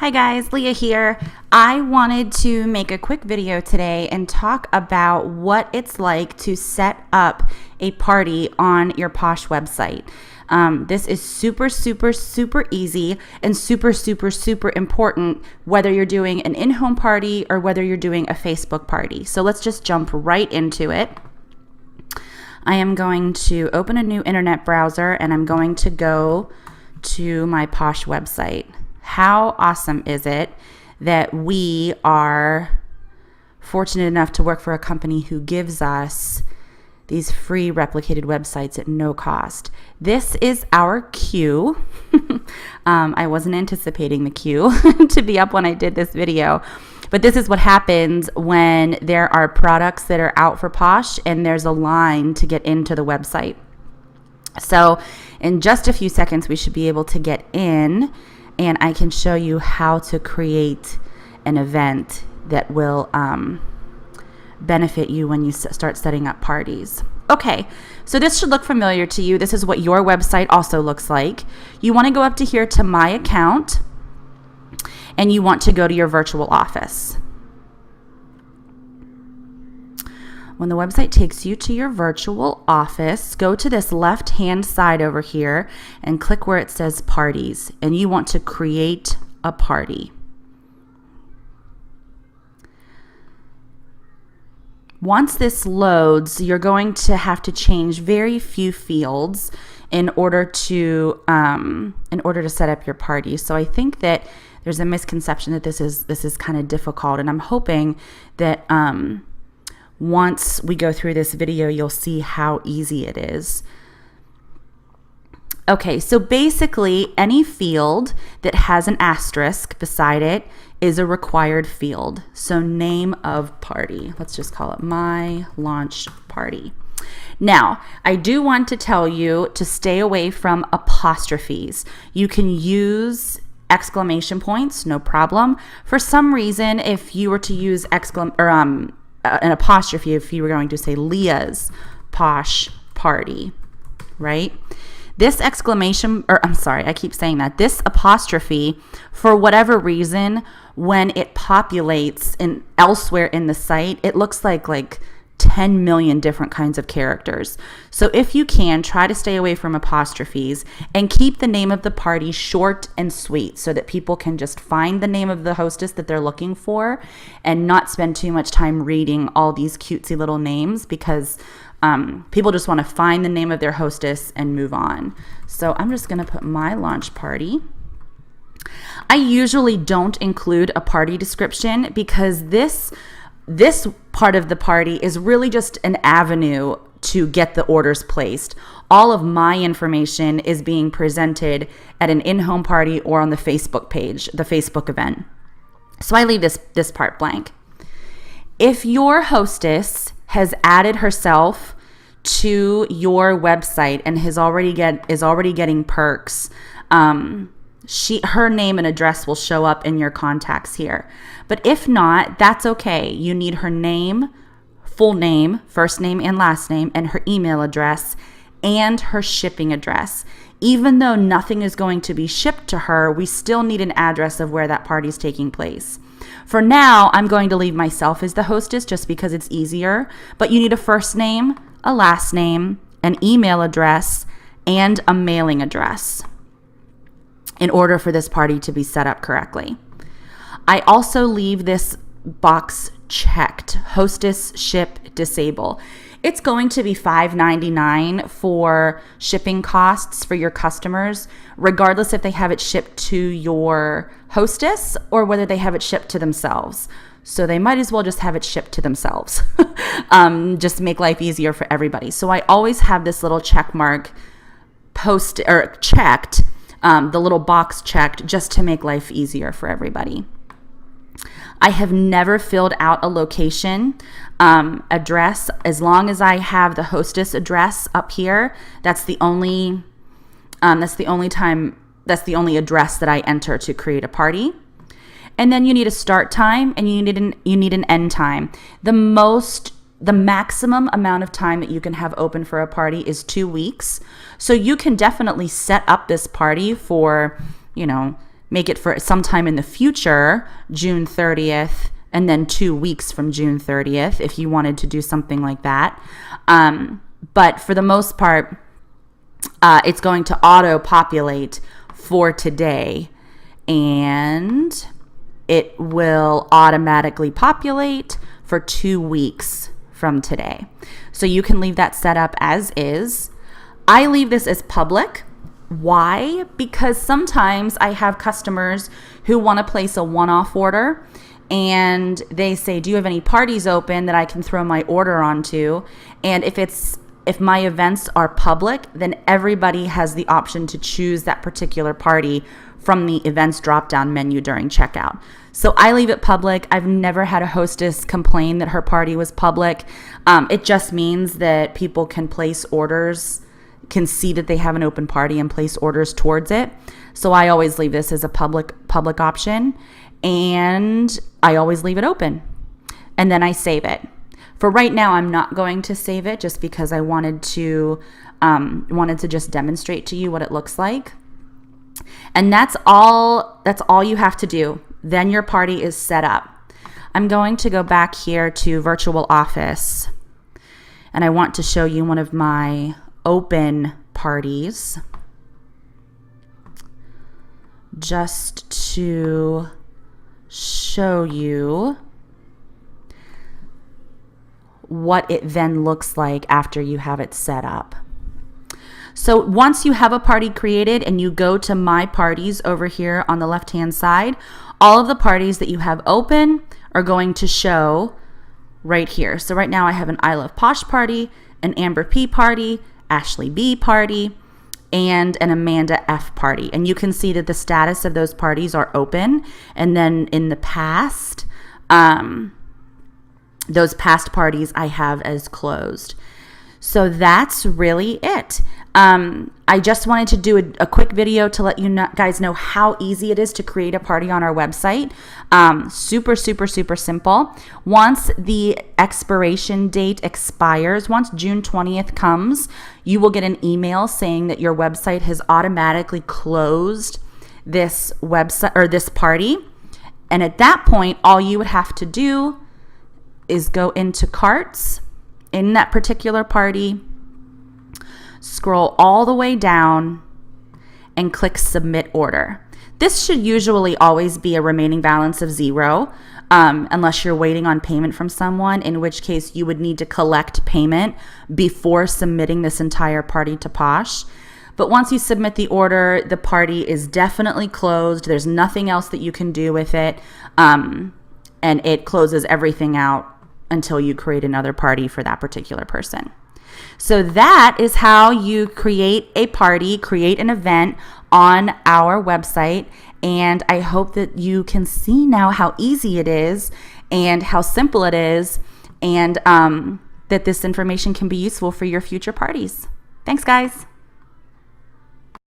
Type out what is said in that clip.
Hi guys, Leah here. I wanted to make a quick video today and talk about what it's like to set up a party on your Posh website. This is super easy and super important, whether you're doing an in-home party or whether you're doing a Facebook party. So let's just jump right into it. I am going to open a new internet browser and I'm going to go to my Posh website. How awesome is it that we are fortunate enough to work for a company who gives us these free replicated websites at no cost? This is our queue. I wasn't anticipating the queue to be up when I did this video, but this is what happens when there are products that are out for Posh and there's a line to get into the website. So in just a few seconds, we should be able to get in and I can show you how to create an event that will benefit you when you start setting up parties. Okay, so this should look familiar to you. This is what your website also looks like. You want to go up to here to My Account, and you want to go to your virtual office. When the website takes you to your virtual office, go to this left-hand side over here and click where it says Parties, and you want to create a party. Once this loads, you're going to have to change very few fields in order to set up your party. So I think that there's a misconception that this is kind of difficult, and I'm hoping that once we go through this video, you'll see how easy it is. Okay, so basically any field that has an asterisk beside it is a required field. So name of party, let's just call it my launch party. Now, I do want to tell you to stay away from apostrophes. You can use exclamation points, no problem. For some reason, if you were to use an apostrophe, if you were going to say Leah's Posh party, right? This exclamation, I keep saying that. This apostrophe, for whatever reason, when it populates elsewhere in the site, it looks like 10 million different kinds of characters. So if you can, try to stay away from apostrophes and keep the name of the party short and sweet so that people can just find the name of the hostess that they're looking for and not spend too much time reading all these cutesy little names, because people just want to find the name of their hostess and move on. So I'm just going to put my launch party. I usually don't include a party description because this part of the party is really just an avenue to get the orders placed. All of my information is being presented at an in-home party or on the Facebook page, the Facebook event. So I leave this part blank. If your hostess has added herself to your website and is already getting perks, her name and address will show up in your contacts here. But if not, that's okay. You need her name, full name, first name and last name, and her email address and her shipping address. Even though nothing is going to be shipped to her, we still need an address of where that party is taking place. For now, I'm going to leave myself as the hostess just because it's easier, but you need a first name, a last name, an email address, and a mailing address in order for this party to be set up correctly. I also leave this box checked, hostess ship disable. It's going to be $5.99 for shipping costs for your customers, regardless if they have it shipped to your hostess or whether they have it shipped to themselves. So they might as well just have it shipped to themselves, just to make life easier for everybody. So I always have this little check mark checked, the little box checked, just to make life easier for everybody. I have never filled out a location address. As long as I have the hostess address up here, that's the only address that I enter to create a party. And then you need a start time and you need an end time. The maximum amount of time that you can have open for a party is 2 weeks. So you can definitely set up this party for, make it for sometime in the future, June 30th, and then 2 weeks from June 30th, if you wanted to do something like that. But for the most part, it's going to auto-populate for today, and it will automatically populate for 2 weeks from today. So you can leave that set up as is. I leave this as public. Why? Because sometimes I have customers who want to place a one-off order, and they say, do you have any parties open that I can throw my order onto? And if my events are public, then everybody has the option to choose that particular party from the events drop-down menu during checkout. So I leave it public. I've never had a hostess complain that her party was public. It just means that people can place orders, can see that they have an open party and place orders towards it. So I always leave this as a public option, and I always leave it open. And then I save it. For right now, I'm not going to save it just because I wanted to just demonstrate to you what it looks like. And that's all you have to do. Then your party is set up. I'm going to go back here to Virtual Office, and I want to show you one of my open parties just to show you what it then looks like after you have it set up. So once you have a party created and you go to My Parties over here on the left-hand side, all of the parties that you have open are going to show right here. So right now I have an I Love Posh party, an Amber P party, Ashley B party, and an Amanda F party. And you can see that the status of those parties are open. And then in the past, those past parties I have as closed. So that's really it. I just wanted to do a quick video to let you guys know how easy it is to create a party on our website. Super, super, super simple. Once the expiration date expires, once June 20th comes, you will get an email saying that your website has automatically closed this website or this party. And at that point, all you would have to do is go into carts in that particular party, scroll all the way down, and click Submit Order. This should usually always be a remaining balance of 0, unless you're waiting on payment from someone, in which case you would need to collect payment before submitting this entire party to Posh. But once you submit the order, the party is definitely closed. There's nothing else that you can do with it, and it closes everything out until you create another party for that particular person. So that is how you create a party, create an event on our website. And I hope that you can see now how easy it is and how simple it is, and that this information can be useful for your future parties. Thanks, guys.